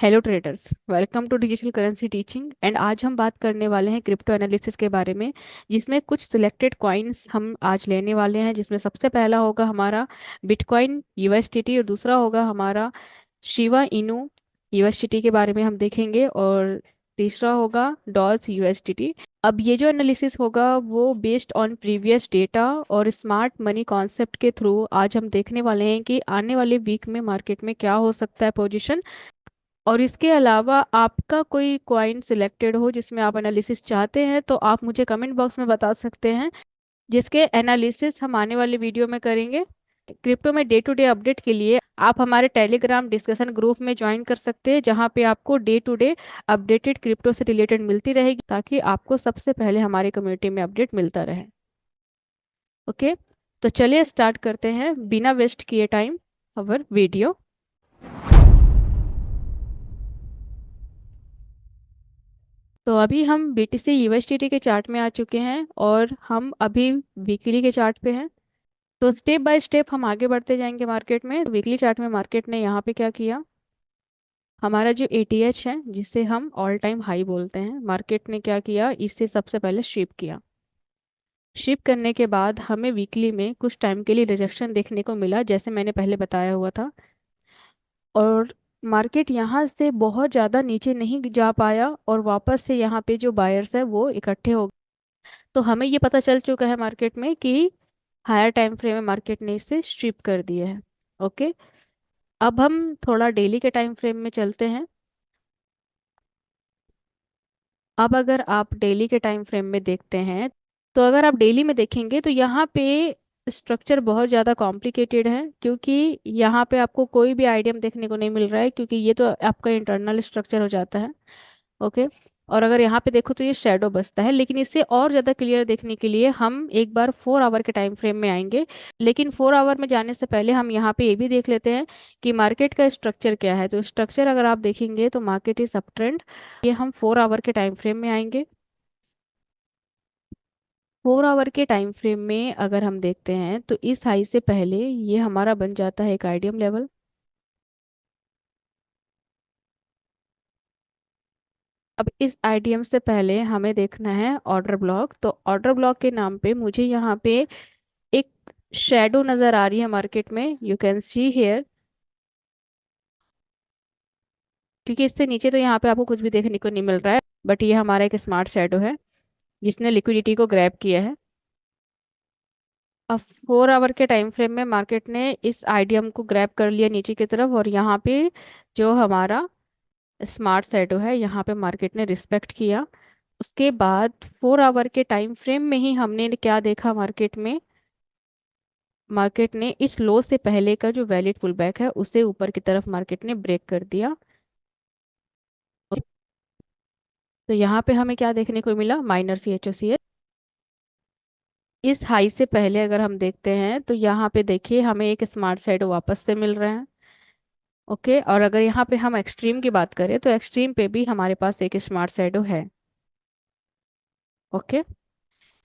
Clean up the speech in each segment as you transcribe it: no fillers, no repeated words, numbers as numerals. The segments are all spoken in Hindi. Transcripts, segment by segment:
Hello traders, welcome to digital currency teaching. And आज हम बात करने वाले हैं क्रिप्टो एनालिसिस के बारे में, जिसमें कुछ सिलेक्टेड कॉइन्स हम आज लेने वाले हैं। जिसमें सबसे पहला होगा हमारा बिटकॉइन यूएसडीटी और दूसरा होगा हमारा शिबा इनू यूएसडीटी के बारे में हम देखेंगे, और तीसरा होगा डॉज यूएसडीटी। अब ये जो एनालिसिस होगा वो बेस्ड ऑन प्रीवियस डेटा और स्मार्ट मनी कॉन्सेप्ट के थ्रू आज हम देखने वाले हैं कि आने वाले वीक में मार्केट में क्या हो सकता है पोजीशन। और इसके अलावा आपका कोई क्वाइन सिलेक्टेड हो जिसमें आप एनालिसिस चाहते हैं तो आप मुझे कमेंट बॉक्स में बता सकते हैं, जिसके एनालिसिस हम आने वाले वीडियो में करेंगे। क्रिप्टो में डे टू डे अपडेट के लिए आप हमारे टेलीग्राम डिस्कशन ग्रुप में ज्वाइन कर सकते हैं, जहां पे आपको day to day updated crypto से रिलेटेड मिलती रहेगी, ताकि आपको सबसे पहले हमारे कम्युनिटी में अपडेट मिलता रहे। ओके, तो चलिए स्टार्ट करते हैं बिना वेस्ट किए टाइम अवर वीडियो। तो अभी हम बीटीसी यूएसडीटी के चार्ट में आ चुके हैं और हम अभी वीकली के चार्ट पे हैं। तो स्टेप बाय स्टेप हम आगे बढ़ते जाएंगे मार्केट में। वीकली चार्ट में मार्केट ने यहाँ पे क्या किया, हमारा जो एटीएच है जिसे हम ऑल टाइम हाई बोलते हैं, मार्केट ने क्या किया, इससे सबसे पहले शिप किया। शिप करने के बाद हमें वीकली में कुछ टाइम के लिए रिजेक्शन देखने को मिला, जैसे मैंने पहले बताया हुआ था। और मार्केट यहाँ से बहुत ज़्यादा नीचे नहीं जा पाया और वापस से यहाँ पे जो बायर्स है वो इकट्ठे हो। तो हमें ये पता चल चुका है मार्केट में कि हायर टाइम फ्रेम में मार्केट ने इसे स्ट्रिप कर दिया है। ओके, अब हम थोड़ा डेली के टाइम फ्रेम में चलते हैं। अब अगर आप डेली के टाइम फ्रेम में देखते हैं, तो अगर आप डेली में देखेंगे तो यहाँ पे स्ट्रक्चर बहुत ज़्यादा कॉम्प्लिकेटेड है, क्योंकि यहाँ पे आपको कोई भी आइडियम देखने को नहीं मिल रहा है, क्योंकि ये तो आपका इंटरनल स्ट्रक्चर हो जाता है। ओके, और अगर यहाँ पे देखो तो ये शेडो बसता है, लेकिन इससे और ज़्यादा क्लियर देखने के लिए हम एक बार 4 आवर के टाइम फ्रेम में आएंगे। लेकिन 4 आवर में जाने से पहले हम यहाँ पे ये भी देख लेते हैं कि मार्केट का स्ट्रक्चर क्या है। तो स्ट्रक्चर अगर आप देखेंगे तो मार्केट इज अप ट्रेंड। ये हम 4 आवर के टाइम फ्रेम में आएंगे। 4 आवर के टाइम फ्रेम में अगर हम देखते हैं तो इस हाई से पहले ये हमारा बन जाता है एक आइडियम लेवल। अब इस आईडीएम से पहले हमें देखना है ऑर्डर ब्लॉक। तो ऑर्डर ब्लॉक के नाम पे मुझे यहाँ पे एक शेडो नजर आ रही है मार्केट में, यू कैन सी हेयर। क्योंकि इससे नीचे तो यहाँ पे आपको कुछ भी देखने को नहीं मिल रहा है, बट ये हमारा एक स्मार्ट शेडो है जिसने लिक्विडिटी को ग्रैब किया है। अब 4 आवर के टाइम फ्रेम में मार्केट ने इस आईडीएम को ग्रैब कर लिया नीचे की तरफ, और यहाँ पे जो हमारा स्मार्ट शेडो है यहाँ पे मार्केट ने रिस्पेक्ट किया। उसके बाद 4 आवर के टाइम फ्रेम में ही हमने क्या देखा, मार्केट ने इस लो से पहले का जो वैलिड पुल बैक है उसे ऊपर की तरफ मार्केट ने ब्रेक कर दिया। तो यहाँ पे हमें क्या देखने को मिला, माइनर सी एच ओ सी है। इस हाई से पहले अगर हम देखते हैं तो यहाँ पे देखिए हमें एक स्मार्ट साइड वापस से मिल रहा है। ओके, और अगर यहाँ पे हम एक्सट्रीम की बात करें तो एक्सट्रीम पे भी हमारे पास एक स्मार्ट साइड है। ओके,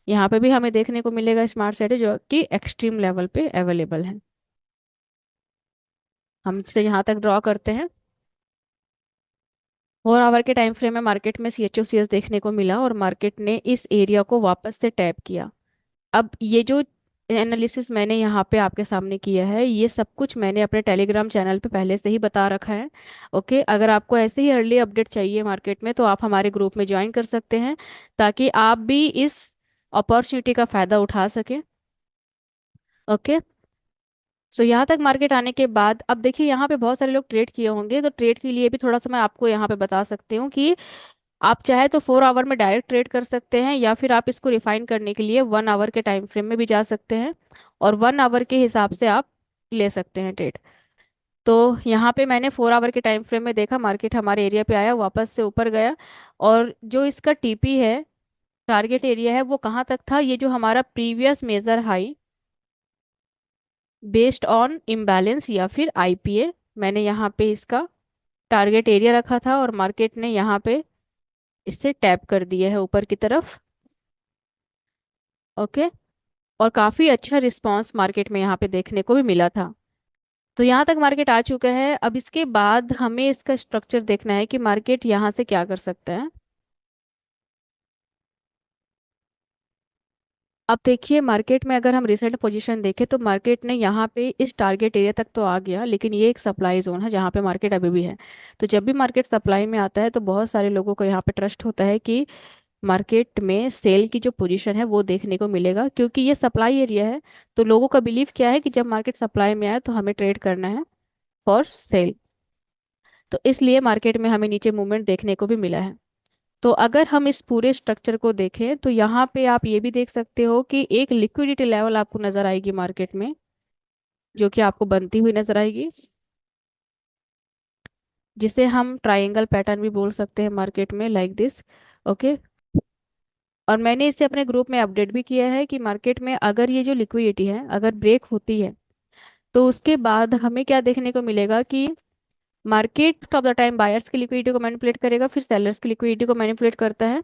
यहाँ पे भी हमें देखने को मिलेगा स्मार्ट साइड जो कि एक्सट्रीम लेवल पे अवेलेबल है। हम इसे यहाँ तक ड्रॉ करते हैं। 4 आवर के टाइम फ्रेम में मार्केट में सी एच ओ सी एस देखने को मिला और मार्केट ने इस एरिया को वापस से टैप किया। अब ये जो एनालिसिस मैंने यहाँ पे आपके सामने किया है, ये सब कुछ मैंने अपने टेलीग्राम चैनल पे पहले से ही बता रखा है। ओके, अगर आपको ऐसे ही अर्ली अपडेट चाहिए मार्केट में तो आप हमारे ग्रुप में ज्वाइन कर सकते हैं, ताकि आप भी इस अपॉर्चुनिटी का फ़ायदा उठा सकें। ओके, सो यहाँ तक मार्केट आने के बाद अब देखिए यहाँ पे बहुत सारे लोग ट्रेड किए होंगे, तो ट्रेड के लिए भी थोड़ा सा मैं आपको यहाँ पे बता सकती हूँ कि आप चाहे तो 4 आवर में डायरेक्ट ट्रेड कर सकते हैं, या फिर आप इसको रिफाइन करने के लिए 1 आवर के टाइम फ्रेम में भी जा सकते हैं, और 1 आवर के हिसाब से आप ले सकते हैं ट्रेड। तो यहाँ पे मैंने 4 आवर के टाइम फ्रेम में देखा, मार्केट हमारे एरिया पे आया, वापस से ऊपर गया, और जो इसका टीपी है, टारगेट एरिया है, वो कहाँ तक था, ये जो हमारा previous major high based on imbalance या फिर आईपीए, मैंने यहाँ पे इसका टारगेट एरिया रखा था, और मार्केट ने यहाँ पे इससे टैप कर दिया है ऊपर की तरफ। ओके, और काफ़ी अच्छा रिस्पांस मार्केट में यहाँ पे देखने को भी मिला था। तो यहाँ तक मार्केट आ चुका है। अब इसके बाद हमें इसका स्ट्रक्चर देखना है कि मार्केट यहाँ से क्या कर सकता है। अब देखिए मार्केट में अगर हम रिसेंट पोजीशन देखें तो मार्केट ने यहाँ पे इस टारगेट एरिया तक तो आ गया, लेकिन ये एक सप्लाई जोन है जहाँ पे मार्केट अभी भी है। तो जब भी मार्केट सप्लाई में आता है तो बहुत सारे लोगों को यहाँ पे ट्रस्ट होता है कि मार्केट में सेल की जो पोजीशन है वो देखने को मिलेगा, क्योंकि ये सप्लाई एरिया है। तो लोगों का बिलीव क्या है कि जब मार्केट सप्लाई में आए तो हमें ट्रेड करना है फॉर सेल। तो इसलिए मार्केट में हमें नीचे मूवमेंट देखने को भी मिला है। तो अगर हम इस पूरे स्ट्रक्चर को देखें तो यहाँ पे आप ये भी देख सकते हो कि एक लिक्विडिटी लेवल आपको नजर आएगी मार्केट में, जो कि आपको बनती हुई नजर आएगी, जिसे हम ट्रायंगल पैटर्न भी बोल सकते हैं मार्केट में, लाइक दिस। ओके। और मैंने इसे अपने ग्रुप में अपडेट भी किया है कि मार्केट में अगर ये जो लिक्विडिटी है अगर ब्रेक होती है तो उसके बाद हमें क्या देखने को मिलेगा कि market of the time buyers की लिक्विडिटी को मैनिपुलेट करेगा, फिर सेलर्स की लिक्विडिटी को मैनिपुलेट करता है।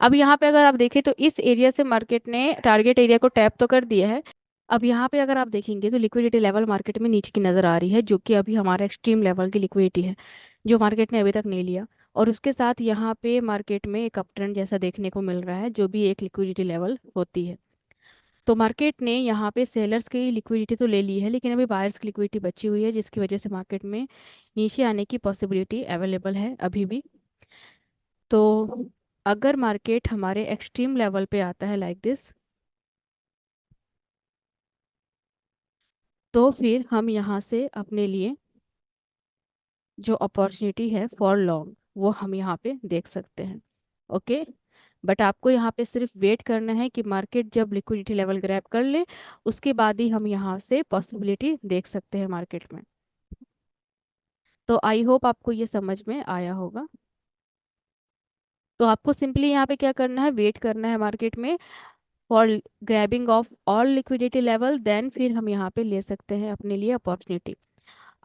अब यहाँ पे अगर आप देखें तो इस एरिया से मार्केट ने टारगेट एरिया को टैप तो कर दिया है। अब यहाँ पे अगर आप देखेंगे तो लिक्विडिटी लेवल मार्केट में नीचे की नज़र आ रही है, जो कि अभी हमारा एक्सट्रीम लेवल की लिक्विडिटी है, जो मार्केट ने अभी तक नहीं लिया। और उसके साथ यहाँ पे मार्केट में एक अप ट्रेंड जैसा देखने को मिल रहा है, जो भी एक लिक्विडिटी लेवल होती है। तो मार्केट ने यहाँ पे सेलर्स की लिक्विडिटी तो ले ली है, लेकिन अभी बायर्स की लिक्विडिटी बची हुई है, जिसकी वजह से मार्केट में नीचे आने की पॉसिबिलिटी अवेलेबल है अभी भी। तो अगर मार्केट हमारे एक्सट्रीम लेवल पे आता है लाइक दिस, तो फिर हम यहाँ से अपने लिए जो अपॉर्चुनिटी है फॉर लॉन्ग वो हम यहाँ पे देख सकते हैं। ओके। बट आपको यहाँ पे सिर्फ वेट करना है कि मार्केट जब लिक्विडिटी लेवल ग्रैब कर ले, उसके बाद ही हम यहाँ से पॉसिबिलिटी देख सकते हैं मार्केट में। तो आई होप आपको ये समझ में आया होगा। तो आपको सिंपली यहाँ पे क्या करना है, वेट करना है मार्केट में for grabbing of all liquidity level, then फिर हम यहाँ पे ले सकते हैं अपने लिए अपॉर्चुनिटी।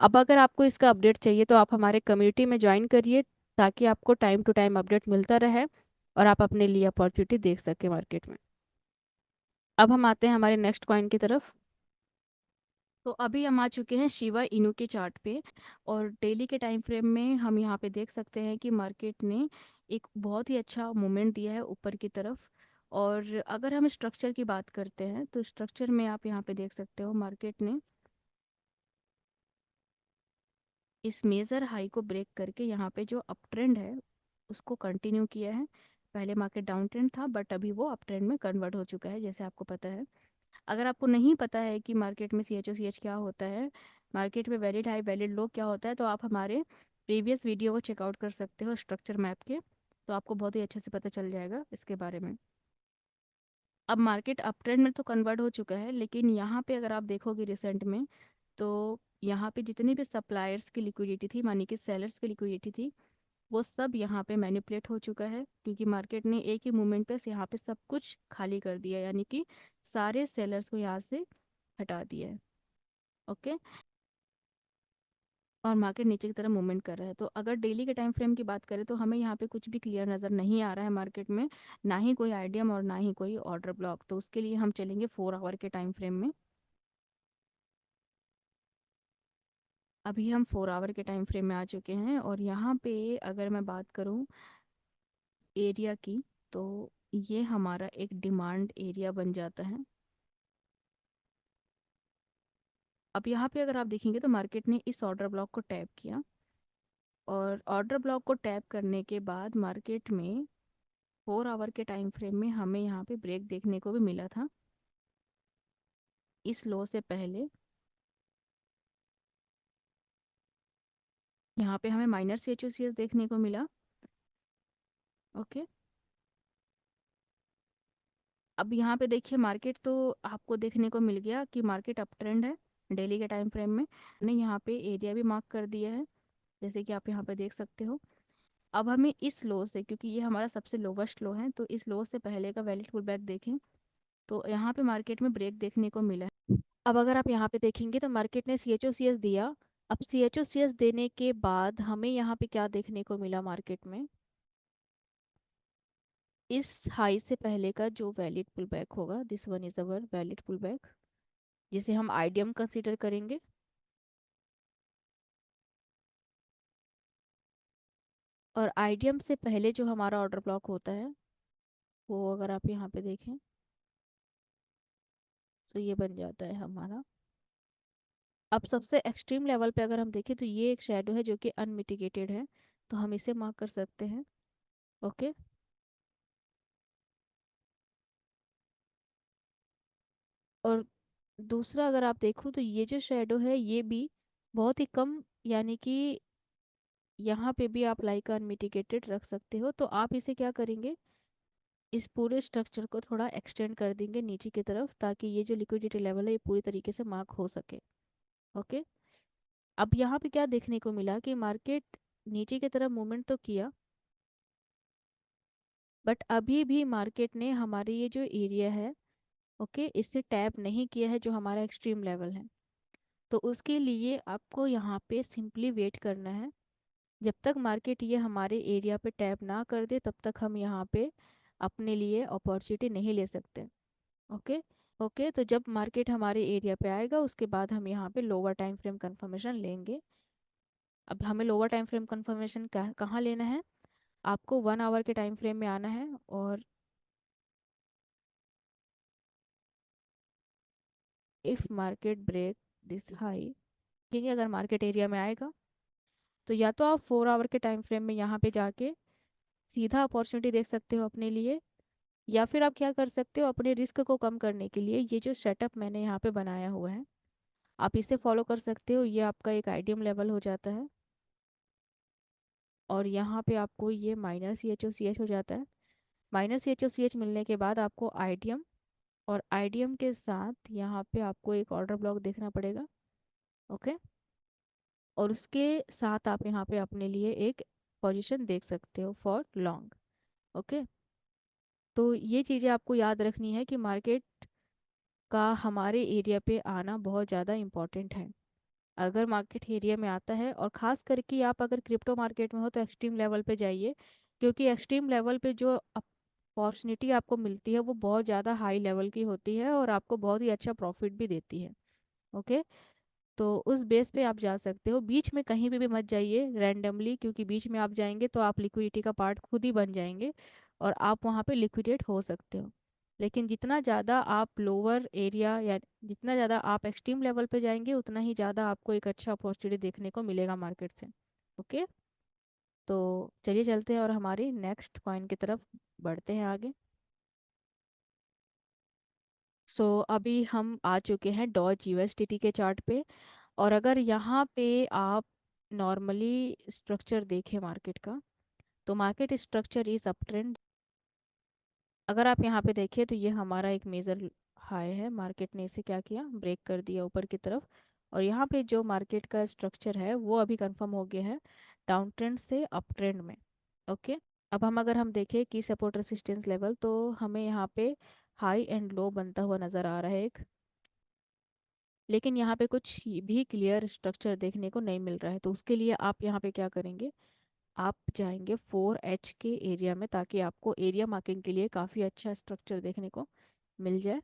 अब अगर आपको इसका अपडेट चाहिए तो आप हमारे कम्युनिटी में ज्वाइन करिए, ताकि आपको टाइम टू टाइम अपडेट मिलता रहे और आप अपने लिए अपॉर्चुनिटी देख सके मार्केट में। अब हम आते हैं हमारे नेक्स्ट कॉइन की तरफ। तो अभी हम आ चुके हैं शिवा इनू के चार्ट पे, और डेली के टाइम फ्रेम में हम यहाँ पे देख सकते हैं कि मार्केट ने एक बहुत ही अच्छा मूवमेंट दिया है ऊपर की तरफ। और अगर हम स्ट्रक्चर की बात करते हैं तो स्ट्रक्चर में आप यहाँ पे देख सकते हो मार्केट ने इस मेजर हाई को ब्रेक करके यहाँ पे जो अप ट्रेंड है उसको कंटिन्यू किया है। पहले मार्केट डाउन ट्रेंड था, बट अभी वो अप ट्रेंड में कन्वर्ट हो चुका है, जैसे आपको पता है। अगर आपको नहीं पता है कि मार्केट में CHO CH क्या होता है, मार्केट में वैलिड हाई वैलिड लो क्या होता है, तो आप हमारे प्रीवियस वीडियो को चेकआउट कर सकते हो स्ट्रक्चर मैप के। तो आपको बहुत ही अच्छे से पता चल जाएगा इसके बारे में। अब मार्केट अप ट्रेंड में तो कन्वर्ट हो चुका है, लेकिन यहाँ पे अगर आप देखोगे रिसेंट में, तो यहाँ पे जितनी भी सप्लायर्स की लिक्विडिटी थी, मानी कि सेलर्स की लिक्विडिटी थी, वो सब यहाँ पे मैनिपुलेट हो चुका है, क्योंकि मार्केट ने एक ही मूवमेंट पे यहाँ पे सब कुछ खाली कर दिया, यानी कि सारे सेलर्स को यहाँ से हटा दिया है। ओके। और मार्केट नीचे की तरफ मूवमेंट कर रहा है। तो अगर डेली के टाइम फ्रेम की बात करें तो हमें यहाँ पे कुछ भी क्लियर नज़र नहीं आ रहा है मार्केट में, ना ही कोई आइडियम और ना ही कोई ऑर्डर ब्लॉक। तो उसके लिए हम चलेंगे 4 आवर के टाइम फ्रेम में। अभी हम 4 आवर के टाइम फ्रेम में आ चुके हैं, और यहाँ पे अगर मैं बात करूँ एरिया की, तो ये हमारा एक डिमांड एरिया बन जाता है। अब यहाँ पे अगर आप देखेंगे तो मार्केट ने इस ऑर्डर ब्लॉक को टैप किया, और ऑर्डर ब्लॉक को टैप करने के बाद मार्केट में 4 आवर के टाइम फ्रेम में हमें यहाँ पे ब्रेक देखने को भी मिला था इस लो से पहले। यहाँ पे हमें माइनर CHO CH देखने को मिला। ओके। अब यहाँ पे देखिए मार्केट तो आपको देखने को मिल गया कि मार्केट अप ट्रेंड है डेली के टाइम फ्रेम में। ने यहाँ पे एरिया भी मार्क कर दिया है, जैसे कि आप यहाँ पे देख सकते हो। अब हमें इस लो से, क्योंकि ये हमारा सबसे लोवेस्ट लो है, तो इस लो से पहले का वैलिड पुल बैक देखें तो यहाँ पे मार्केट में ब्रेक देखने को मिला है। अब अगर आप यहाँ पे देखेंगे तो मार्केट ने CHO CH दिया। अब CHO CH देने के बाद हमें यहाँ पे क्या देखने को मिला मार्केट में, इस हाई से पहले का जो वैलिड पुल बैक होगा, this one is our valid pull back, जिसे हम आइडियम कंसीडर करेंगे। और आईडियम से पहले जो हमारा ऑर्डर ब्लॉक होता है वो अगर आप यहाँ पे देखें तो ये बन जाता है हमारा। अब सबसे एक्सट्रीम लेवल पे अगर हम देखें तो ये एक शेडो है जो कि अनमिटिगेटेड है, तो हम इसे मार्क कर सकते हैं। ओके। और दूसरा अगर आप देखो तो ये जो शेडो है ये भी बहुत ही कम, यानी कि यहाँ पे भी आप लाइक अनमिटिगेटेड रख सकते हो, तो आप इसे क्या करेंगे, इस पूरे स्ट्रक्चर को थोड़ा एक्सटेंड कर देंगे नीचे की तरफ ताकि ये जो लिक्विडिटी लेवल है ये पूरी तरीके से मार्क हो सके। ओके। अब यहाँ पे क्या देखने को मिला कि मार्केट नीचे की तरफ मूवमेंट तो किया, बट अभी भी मार्केट ने हमारे ये जो एरिया है, ओके, इससे टैप नहीं किया है जो हमारा एक्सट्रीम लेवल है। तो उसके लिए आपको यहाँ पे सिंपली वेट करना है। जब तक मार्केट ये हमारे एरिया पे टैप ना कर दे तब तक हम यहाँ पे अपने लिए अपॉर्चुनिटी नहीं ले सकते। ओके। ओके, तो जब मार्केट हमारे एरिया पे आएगा उसके बाद हम यहाँ पे लोअर टाइम फ्रेम कंफर्मेशन लेंगे। अब हमें लोअर टाइम फ्रेम कंफर्मेशन कहाँ लेना है, आपको 1 आवर के टाइम फ्रेम में आना है। और if market break this high, ठीक है, अगर मार्केट एरिया में आएगा तो या तो आप 4 आवर के टाइम फ्रेम में यहाँ पे जाके सीधा अपॉर्चुनिटी देख सकते हो अपने लिए, या फिर आप क्या कर सकते हो अपने रिस्क को कम करने के लिए ये जो सेटअप मैंने यहाँ पे बनाया हुआ है आप इसे फॉलो कर सकते हो। ये आपका एक आइडियम लेवल हो जाता है और यहाँ पे आपको ये माइनर CHO CH हो जाता है। माइनर CHO CH मिलने के बाद आपको आइडियम, और आइडियम के साथ यहाँ पे आपको एक ऑर्डर ब्लॉक देखना पड़ेगा। ओके। और उसके साथ आप यहाँ पे अपने लिए एक पोजीशन देख सकते हो फॉर लॉन्ग। ओके। तो ये चीज़ें आपको याद रखनी है कि मार्केट का हमारे एरिया पे आना बहुत ज़्यादा इम्पॉर्टेंट है। अगर मार्केट एरिया में आता है, और ख़ास करके आप अगर क्रिप्टो मार्केट में हो तो एक्सट्रीम लेवल पे जाइए, क्योंकि एक्सट्रीम लेवल पे जो अपॉर्चुनिटी आपको मिलती है वो बहुत ज़्यादा हाई लेवल की होती है और आपको बहुत ही अच्छा प्रॉफिट भी देती है। ओके। तो उस बेस पे आप जा सकते हो, बीच में कहीं भी मत जाइए रैंडमली, क्योंकि बीच में आप जाएंगे तो आप लिक्विडिटी का पार्ट खुद ही बन जाएंगे और आप वहाँ पे लिक्विडेट हो सकते हो। लेकिन जितना ज़्यादा आप लोअर एरिया या जितना ज़्यादा आप एक्सट्रीम लेवल पे जाएंगे उतना ही ज़्यादा आपको एक अच्छा अपॉर्चुनिटी देखने को मिलेगा मार्केट से। ओके। तो चलिए चलते हैं और हमारी नेक्स्ट कॉइन की तरफ बढ़ते हैं आगे। अभी हम आ चुके हैं डॉज USDT के चार्ट पे। और अगर यहाँ पे आप नॉर्मली स्ट्रक्चर देखें मार्केट का, तो market structure is up trend. अगर आप यहाँ पे देखें तो ये हमारा एक मेजर हाई है, मार्केट ने इसे क्या किया, ब्रेक कर दिया ऊपर की तरफ। और यहाँ पे जो मार्केट का स्ट्रक्चर है वो अभी कंफर्म हो गया है डाउन ट्रेंड से अप ट्रेंड में। ओके। अब हम अगर हम देखें की सपोर्ट रेसिस्टेंस लेवल, तो हमें यहाँ पे हाई एंड लो बनता हुआ नज़र आ रहा है एक, लेकिन यहाँ पे कुछ भी क्लियर स्ट्रक्चर देखने को नहीं मिल रहा है। तो उसके लिए आप यहाँ पे क्या करेंगे, आप जाएंगे 4H के एरिया में ताकि आपको एरिया मार्किंग के लिए काफ़ी अच्छा स्ट्रक्चर देखने को मिल जाए।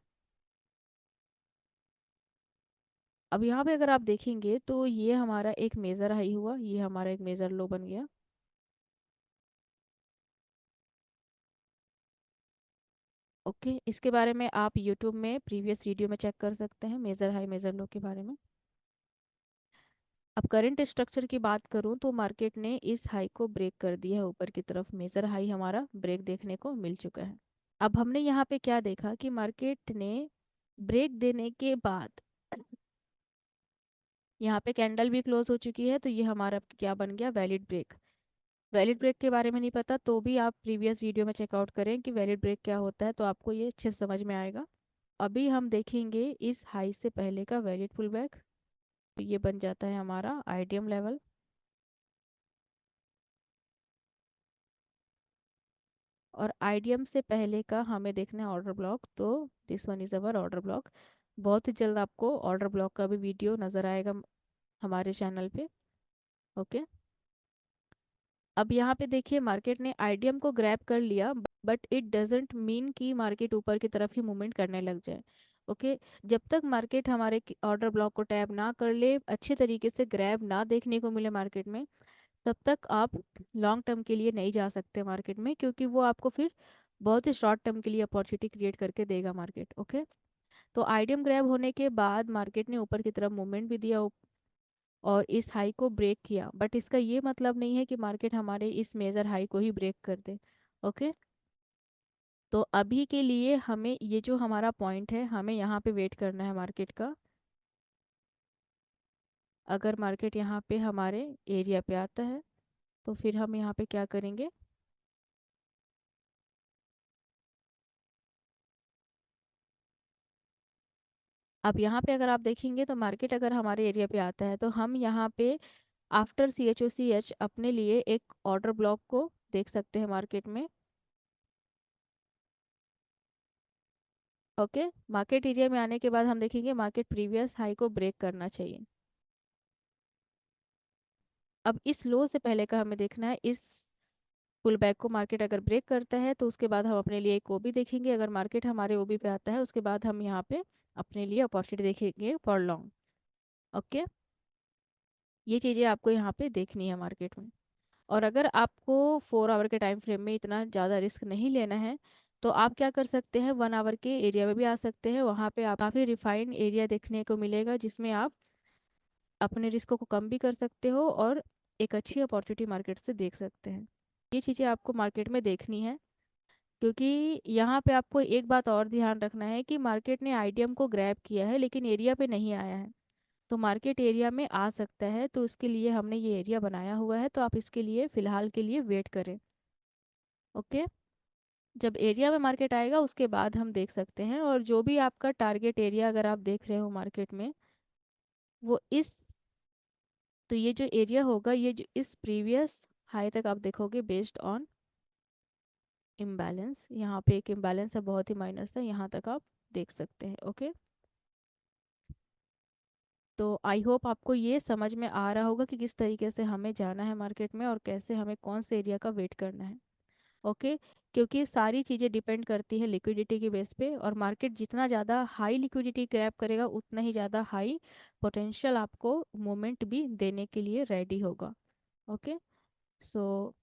अब यहाँ पे अगर आप देखेंगे तो ये हमारा एक मेजर हाई हुआ, ये हमारा एक मेजर लो बन गया। ओके, इसके बारे में आप यूट्यूब में प्रीवियस वीडियो में चेक कर सकते हैं मेजर हाई मेजर लो के बारे में। अब करंट स्ट्रक्चर की बात करूं तो मार्केट ने इस हाई को ब्रेक कर दिया है ऊपर की तरफ, मेजर हाई हमारा ब्रेक देखने को मिल चुका है। अब हमने यहाँ पे क्या देखा कि मार्केट ने ब्रेक देने के बाद यहाँ पे कैंडल भी क्लोज हो चुकी है, तो ये हमारा क्या बन गया, वैलिड ब्रेक। वैलिड ब्रेक के बारे में नहीं पता तो भी आप प्रीवियस वीडियो में चेकआउट करें कि वैलिड ब्रेक क्या होता है, तो आपको ये अच्छे से समझ में आएगा। अभी हम देखेंगे इस हाई से पहले का वैलिड पुल बैक, तो ये बन जाता है हमारा आइडियम लेवल। और आइडियम से पहले का हमें देखना है ऑर्डर ब्लॉक, तो this one is our order block. बहुत ही जल्द आपको ऑर्डर ब्लॉक का भी वीडियो नज़र आएगा हमारे चैनल पे। ओके। अब यहाँ पे देखिए मार्केट ने आईडियम को ग्रैब कर लिया, बट इट डजेंट मीन कि मार्केट ऊपर की तरफ ही मूवमेंट करने लग जाए। ओके। जब तक मार्केट हमारे ऑर्डर ब्लॉक को टैप ना कर ले, अच्छे तरीके से ग्रैब ना देखने को मिले मार्केट में, तब तक आप लॉन्ग टर्म के लिए नहीं जा सकते मार्केट में, क्योंकि वो आपको फिर बहुत ही शॉर्ट टर्म के लिए अपॉर्चुनिटी क्रिएट करके देगा मार्केट। ओके। तो आइडियम ग्रैब होने के बाद मार्केट ने ऊपर की तरफ मूवमेंट भी दिया और इस हाई को ब्रेक किया, बट इसका ये मतलब नहीं है कि मार्केट हमारे इस मेजर हाई को ही ब्रेक कर दे। ओके। तो अभी के लिए हमें ये जो हमारा पॉइंट है, हमें यहाँ पे वेट करना है मार्केट का। अगर मार्केट यहाँ पे हमारे एरिया पे आता है तो फिर हम यहाँ पे क्या करेंगे, अब यहाँ पे अगर आप देखेंगे तो मार्केट अगर हमारे एरिया पे आता है तो हम यहाँ पे after C H O C H अपने लिए एक ऑर्डर ब्लॉक को देख सकते हैं मार्केट में। ओके। मार्केट एरिया में आने के बाद हम देखेंगे मार्केट प्रीवियस हाई को ब्रेक करना चाहिए। अब इस लो से पहले का हमें देखना है, इस पुल बैक को मार्केट अगर ब्रेक करता है तो उसके बाद हम अपने लिए एक ओबी देखेंगे। अगर मार्केट हमारे ओबी पे आता है उसके बाद हम यहाँ पे अपने लिए अपॉर्चुनिटी देखेंगे फॉर लॉन्ग। ओके। ये चीज़ें आपको यहाँ पे देखनी है मार्केट में। और अगर आपको 4 आवर के टाइम फ्रेम में इतना ज़्यादा रिस्क नहीं लेना है तो आप क्या कर सकते हैं, 1 आवर के एरिया में भी आ सकते हैं। वहाँ पे आप काफ़ी रिफाइंड एरिया देखने को मिलेगा जिसमें आप अपने रिस्क को कम भी कर सकते हो और एक अच्छी अपॉर्चुनिटी मार्केट से देख सकते हैं। ये चीज़ें आपको मार्केट में देखनी है, क्योंकि यहाँ पे आपको एक बात और ध्यान रखना है कि मार्केट ने आईडीएम को ग्रैब किया है लेकिन एरिया पे नहीं आया है। तो मार्केट एरिया में आ सकता है, तो इसके लिए हमने ये एरिया बनाया हुआ है, तो आप इसके लिए फ़िलहाल के लिए वेट करें। ओके। जब एरिया में मार्केट आएगा उसके बाद हम देख सकते हैं। और जो भी आपका टारगेट एरिया अगर आप देख रहे हो मार्केट में, वो इस, तो ये जो एरिया होगा ये जो इस प्रीवियस हाई तक आप देखोगे बेस्ड ऑन इम्बैलेंस, यहाँ पे एक इम्बैलेंस है बहुत ही माइनर सा, यहाँ तक आप देख सकते हैं। ओके। तो आई होप आपको ये समझ में आ रहा होगा कि किस तरीके से हमें जाना है मार्केट में और कैसे हमें कौन से एरिया का वेट करना है। ओके। क्योंकि सारी चीज़ें डिपेंड करती है लिक्विडिटी के बेस पे, और मार्केट जितना ज़्यादा हाई लिक्विडिटी ग्रैब करेगा उतना ही ज़्यादा हाई पोटेंशियल आपको मोमेंट भी देने के लिए रेडी होगा। ओके। सो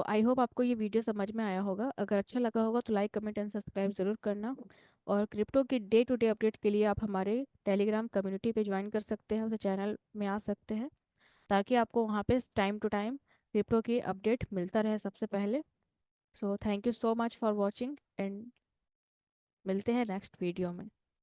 आई होप आपको ये वीडियो समझ में आया होगा। अगर अच्छा लगा होगा तो लाइक कमेंट एंड सब्सक्राइब ज़रूर करना। और क्रिप्टो की डे टू डे अपडेट के लिए आप हमारे टेलीग्राम कम्युनिटी पे ज्वाइन कर सकते हैं, उसे चैनल में आ सकते हैं, ताकि आपको वहाँ पे टाइम टू टाइम क्रिप्टो की अपडेट मिलता रहे सबसे पहले। So thank you so much for watching and मिलते हैं नेक्स्ट वीडियो में।